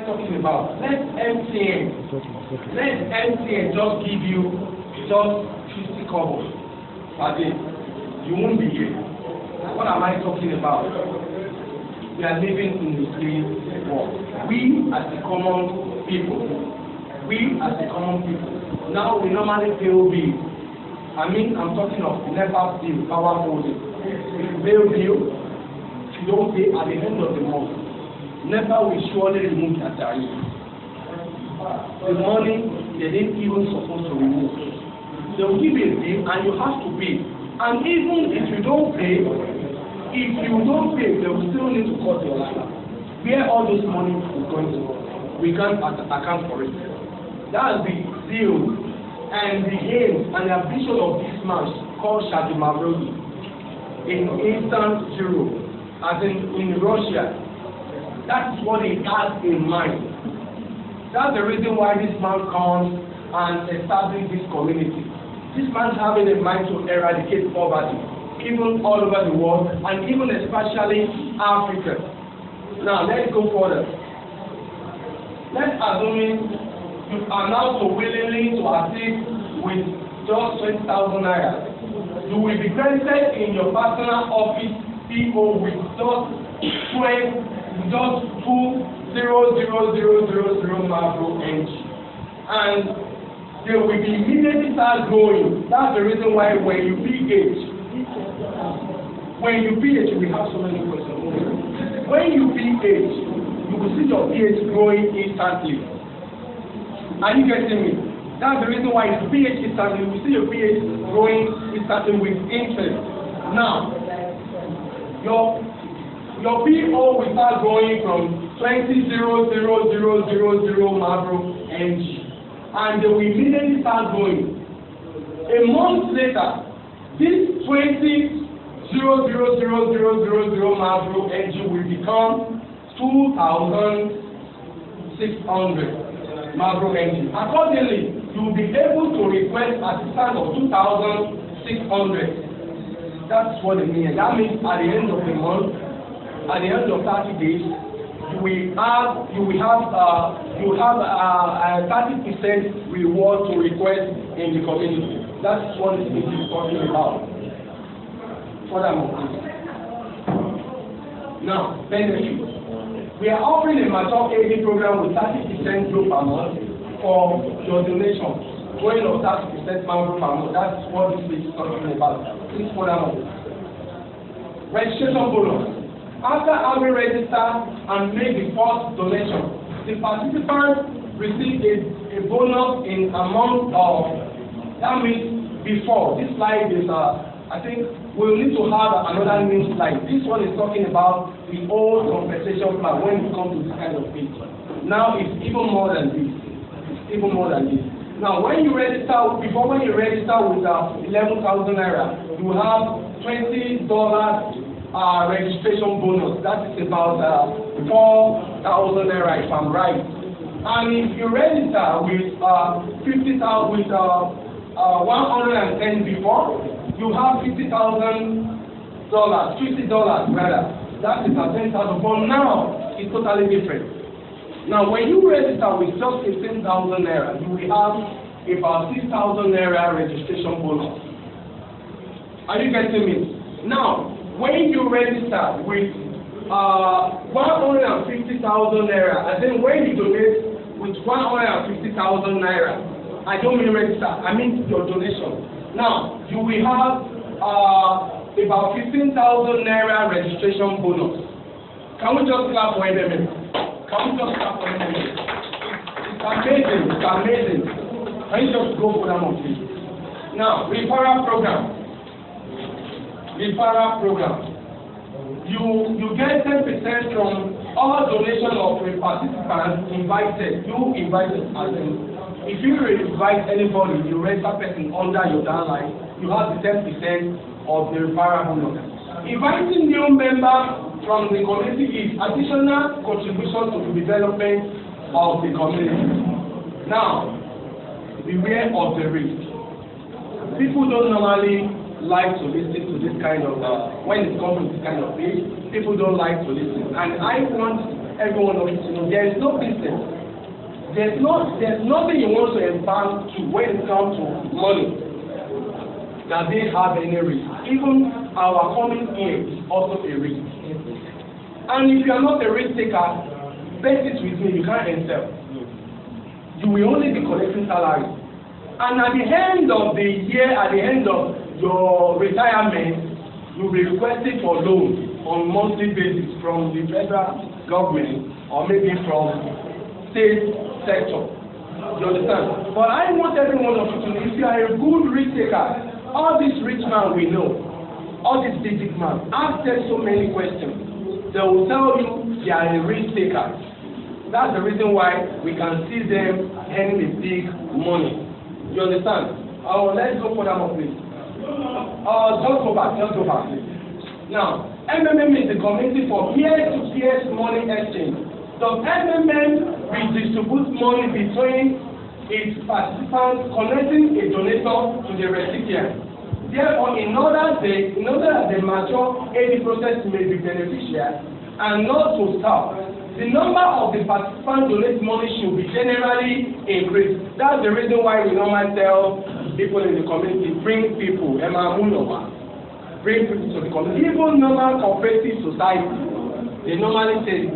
talking about? Let MTN just give you just 50 kobo per day. You won't be here. What am I talking about? We are living in the slave world. We as the common people. Now we normally pay bills. I'm talking of NEPA bill, power holding. If you pay bill, if you don't pay at the end of the month, NEPA will surely remove that tariff. The money they didn't even supposed to remove. They will give you a bill and you have to pay. And even if you don't pay, they will still need to cut your line. Where all this money is going to go, we can't account for it. That's the zeal and the aim and the ambition of this man called Shadi Mavrodi in Eastern Europe, as in Russia. That's what he has in mind. That's the reason why this man comes and establishes this community. This man having a mind to eradicate poverty, even all over the world, and even especially Africa. Now, let's go further. Let's assume you are now so willingly to assist with just 20,000 naira. You will be granted in your personal office PO with just 200,000 macro NG. And they will be immediately start growing. That's the reason why when you PH, we have so many questions. When you PH, you will see your pH growing instantly. Are you getting me? That's the reason why it's pH instantly. You will see your pH growing instantly with interest. Now, your PO will start growing from 20,000 macro NG, and they will immediately start growing. A month later, this 20,000 macro NG will become 2,600 macro NG. Accordingly, you will be able to request assistance of 2,600. That's what it means. That means at the end of the month, at the end of 30 days, you will have a 30% reward to request in the community. That's what it is talking about. Furthermore, now benefits. We are offering a mature aid program with 30% growth per month for your donation. Going of 30% growth per month. That's what this is talking about. Please furthermore. Registration bonus. After having registered and made the first donation, the participants receive a bonus in amount of, that means before. This slide is, I think we'll need to have another new slide. This one is talking about the old compensation plan when it comes to this kind of thing. Now it's even more than this. Now when you register with 11,000 naira, you have $20 registration bonus. That is about 4,000 naira if I'm right. And if you register with 110 before, you have $50,000 rather. That is at 10,000. But now it's totally different. Now when you register with just 15,000 naira, you will have about 6,000 naira registration bonus. Are you getting me? Now when you register with 150,000 naira, and then when you donate with 150,000 naira, I don't mean register, I mean your donation. Now, you will have about 15,000 naira registration bonus. Can we just clap for them? It's amazing. Can you just go for them, please? Now, referral program. You get 10% from all donation of a participant invited. You invited as in. If you invite anybody, you register person under your downline, you have the 10% of the referral bonus. Inviting new members from the community is additional contribution to the development of the community. Now, beware of the risk. People don't normally like to listen to this kind of, when it comes to this kind of thing, people don't like to listen. And I want everyone of you to know, there is no business. There's nothing you want to embark to when it comes to money that they have any risk. Even our coming here is also a risk. And if you are not a risk taker, bet it with me, you can't excel. You will only be collecting salary. And at the end of the year, at the end of your retirement, you'll be requesting for loans on monthly basis from the federal government or maybe from state sector. You understand? But I want every one of you to know, if you are a good risk taker, all these rich men we know, all these big men, ask them so many questions. They will tell you they are a risk taker. That's the reason why we can see them earning a big money. You understand? Let's go for that one, please. Just go back, please. Now, MMM is the community for peer-to-peer money exchange. So MMM redistributes money between its participants, connecting a donator to the recipient. Therefore, in order that the mature AD process may be beneficial and not to stop, the number of the participants donate money should be generally increased. That's the reason why we normally tell people in the community, bring people, bring people to the community. Even normal cooperative society, they normally say,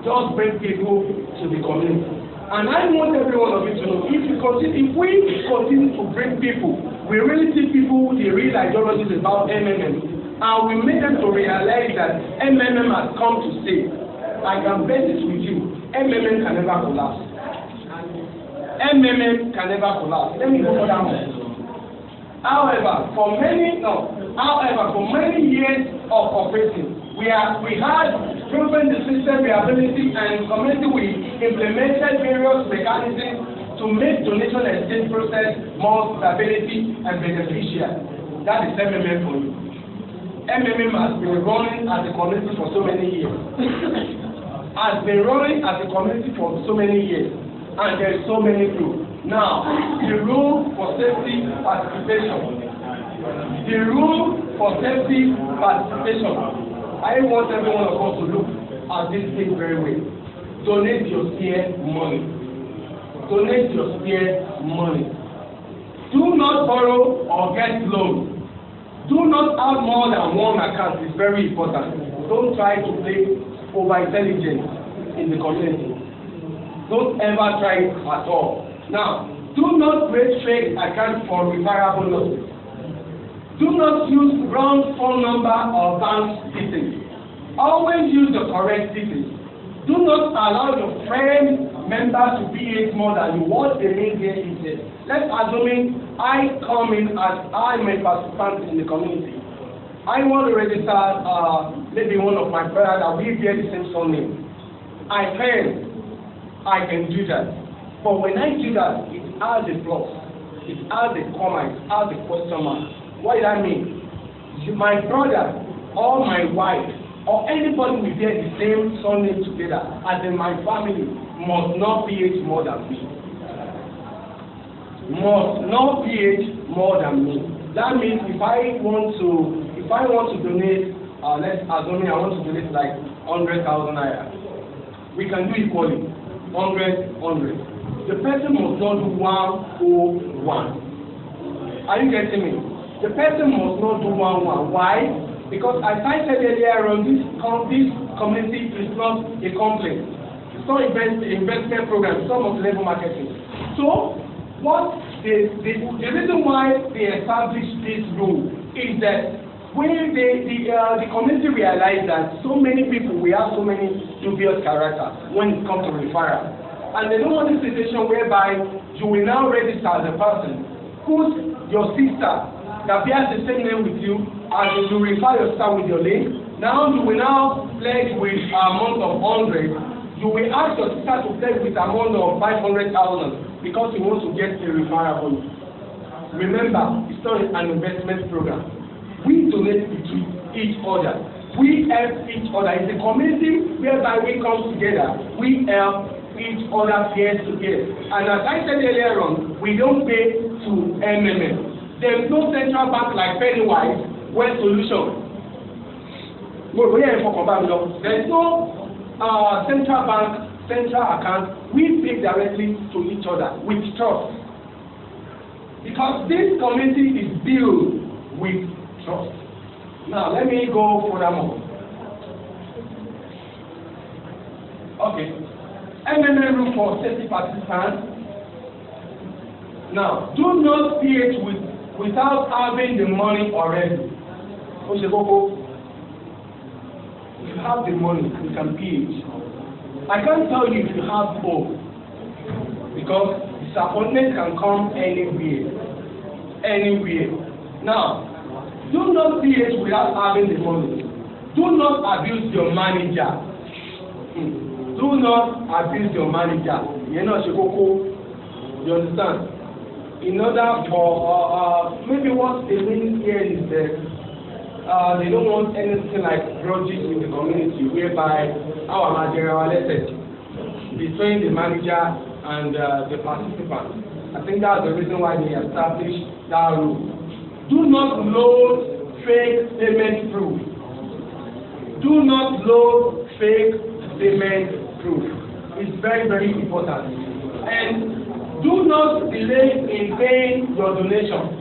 just bring people to the community. And I want every one of you to know, if we continue to bring people, we really see people the real ideologies about MMM. And we make them to realize that MMM has come to stay. I can bet it with you, MMM can never collapse. MMM can never collapse. Let me go for that one. However, for many years of operating, we had proven the system reliability and community we implemented various mechanisms to make donation exchange process more stability and beneficial. That is MMM for you. MMM has been running as a community for so many years. And there is so many rules. Now, the rule for safety participation. I want every one of us to look at this thing very well. Donate your spare money. Do not borrow or get loan. Do not have more than one account. It's very important. Don't try to play over intelligence in the community. Don't ever try it at all. Now, do not create fake accounts for referral bonuses. Do not use wrong phone number or bank details. Always use the correct details. Do not allow your friend members to pay more than you. What they mean here is that, let's assume I come in as I'm a participant in the community. I want to register maybe one of my brothers that we bear the same surname. I can do that. But when I do that, it adds a plus. It adds a comma. It adds a question mark. What does that mean? My brother or my wife or anybody we bear the same surname together, as in my family, must not pH more than me. That means if I want to donate, let's assume I want to donate like 100,000 naira. We can do equally, 100. The person must not do 101. Are you getting me? The person must not do 101. Why? Because as I said earlier on, this community is not a company. It's not investment program. It's not multi-level marketing. So, the reason why they established this rule is that when the community realized that so many people, we have so many dubious characters when it comes to referral. And they don't want a situation whereby you will now register as a person, put your sister that bears the same name with you, and you refer your sister with your name. Now you will now pledge with an amount of 100. You will ask your sister to pledge with an amount of 500,000 because you want to get a referral bonus. Remember, it's not an investment program. We donate between each other. We help each other. It's a community whereby we come together. We help each other peers to peers. And as I said earlier on, we don't pay to MMM. There is no central bank like Pennywise, West Solution. There is no central bank, central account. We pay directly to each other with trust. Because this community is built with trust. Now, let me go furthermore. Okay. MMM rule for safety participants. Now, do not PH without having the money already. If you have the money, you can PH. I can't tell you if you have hope, because disappointment can come anywhere. Now, do not PH without having the money. Do not abuse your manager. Do not abuse your manager. You understand? In order for maybe what they mean here is that they don't want anything like grudges in the community, whereby our materialistic between the manager and the participant. I think that's the reason why they established that rule. Do not load fake payment proof. Do not load fake payment proof. It's very, very important. And do not delay in paying your donation.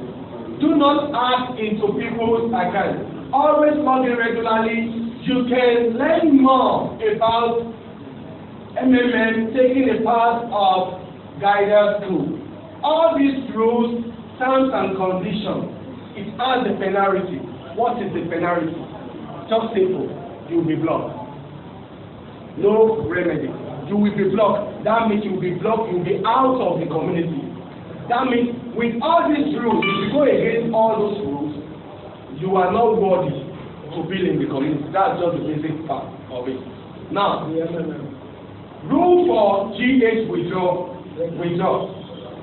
Do not ask into people's accounts. Always log in regularly. You can learn more about MMM taking a part of guidance school. All these rules, terms and conditions, it has a penalty. What is the penalty? Just simple. You will be blocked. No remedy. You will be blocked. That means you will be blocked. You will be out of the community. That means with all these rules, if you go against all those rules, you are not worthy to be in the community. That's just the basic part of it. Now, rule for GH withdrawal.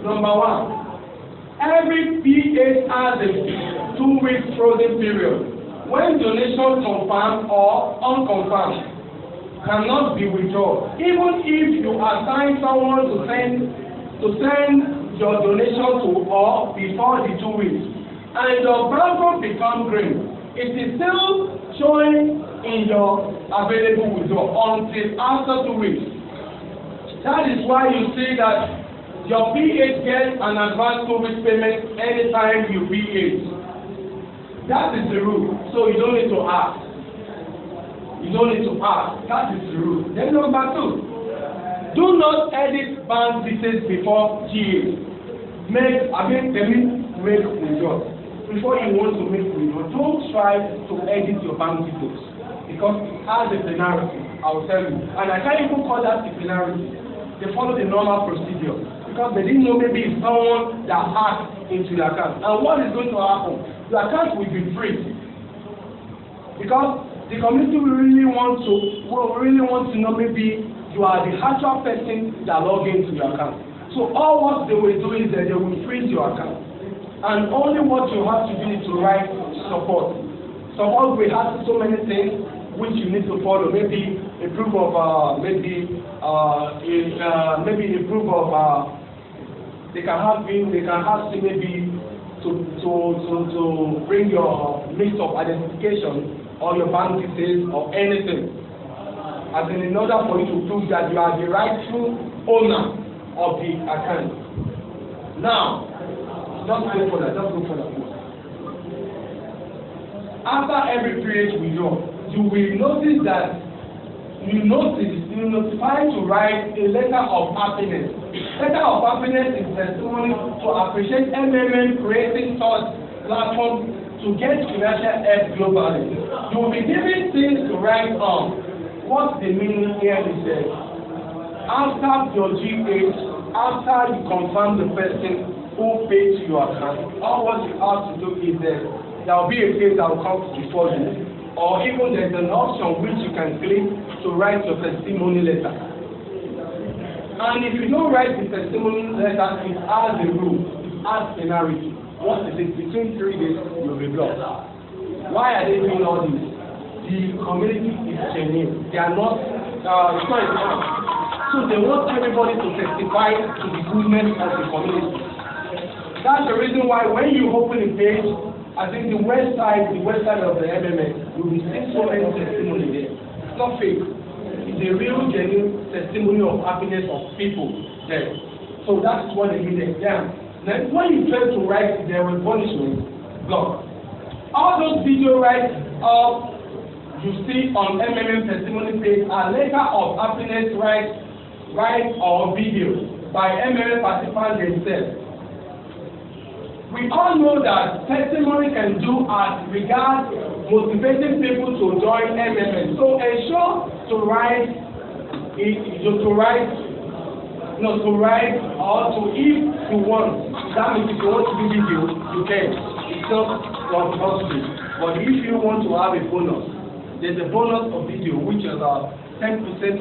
Number one, every PH has a 2-week frozen period. When donation confirmed or unconfirmed, cannot be withdrawn. Even if you assign someone to send your donation to or before the 2 weeks, and your barcode becomes green, it is still showing in your available withdrawal until after 2 weeks. That is why you see that your PH gets an advance 2 weeks payment anytime you PH. That is the rule. So you don't need to ask. You don't need to ask. That is the rule. Then number two, do not edit bank details before GA. Make withdrawal. Before you want to make withdrawal, don't try to edit your bank details, because it has a penalty. I will tell you. And I can't even call that a penalty. They follow the normal procedure, because they didn't know maybe it's someone that hacked into your account. And what is going to happen? Your account will be free, because the community will really want to know maybe you are the actual person that log into your account. So all what they will do is that they will freeze your account, and only what you have to do is to write support. Support will have so many things which you need to follow. Maybe a proof of maybe a proof of they can ask you maybe to bring your list of identification or your bank details or anything, as in order for you to prove that you are the rightful owner of the account. Now, just go for that. After every period withdrawal, you will notice that you notify to write a letter of happiness. Letter of happiness is testimony to appreciate MMM creating such platform to get financial help globally. You will be given things to write on. What the meaning here is that after your GH, after you confirm the person who paid to your account, all what you have to do is that there will be a case that will come before you, or even there's an option which you can click to write your testimony letter. And if you don't write the testimony letter, it has a rule, it has penalty. What is it? Between 3 days, you'll be blocked. Why are they doing all this? The community is genuine. They are not, it's not enough. So they want everybody to testify to the goodness of the community. That's the reason why when you open a page I think the website of the MMM, you will see so many testimony there. It's not fake. It's a real, genuine testimony of happiness of people there. So that's what they mean exam. Then when you try to write there will punishment, block. All those video rights you see on MMM testimony page are letter of happiness right or video by MMM participants themselves. We all know that testimony can do as regards motivating people to join MMM. So ensure to write or to if you want. That means if you want to do video, you can. It's not compulsory. But if you want to have a bonus, there's a bonus of video which is 10%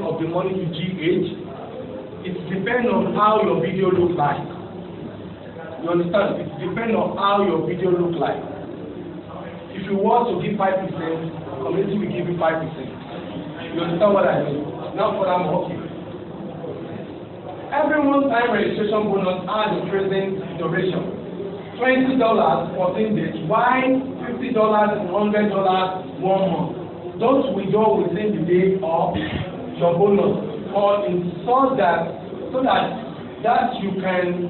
of the money you GH. It depends on how your video looks like. You understand? It depends on how your video looks like. If you want to give 5%, community will give you 5%. You understand what I mean? Now for that more. Every one-time registration bonus has a present duration. $20, 14 days. Why $50 and $100 $1 month? Don't withdraw within the day of your bonus, or in so that you can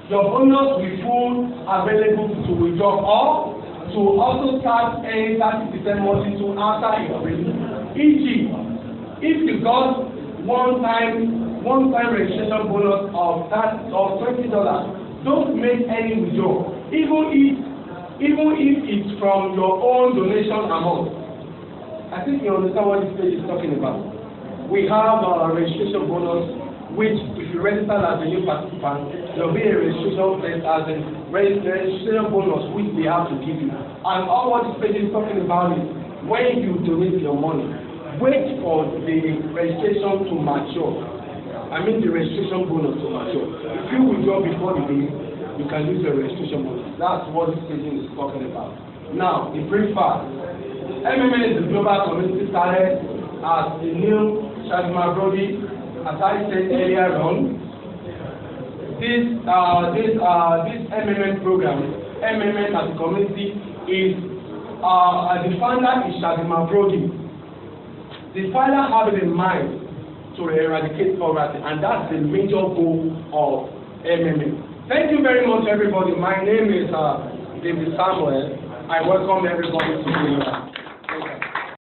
your bonus will be full available to withdraw, or to also start any 30% monthly to after your release. E.g., if you got one-time registration bonus of $20, don't make any withdrawal, even if it's from your own donation amount. I think you understand what this page is talking about. We have a registration bonus, which if you register as a new participant, there will be a registration test as a registration bonus which they have to give you. And all what this page is talking about is when you donate your money, wait for the registration to mature. I mean the registration bonus to mature. If you withdraw before the day, you can use the registration bonus. That's what this page is talking about. Now, in brief fact, MMM is the global community started as a new Shadima Brody, as I said earlier on. This MMM program, MMM as a community, is the founder is Shadima Brody. The founder has in mind to eradicate poverty, and that's the major goal of MMM. Thank you very much, everybody. My name is David Samuel. I welcome everybody to be here.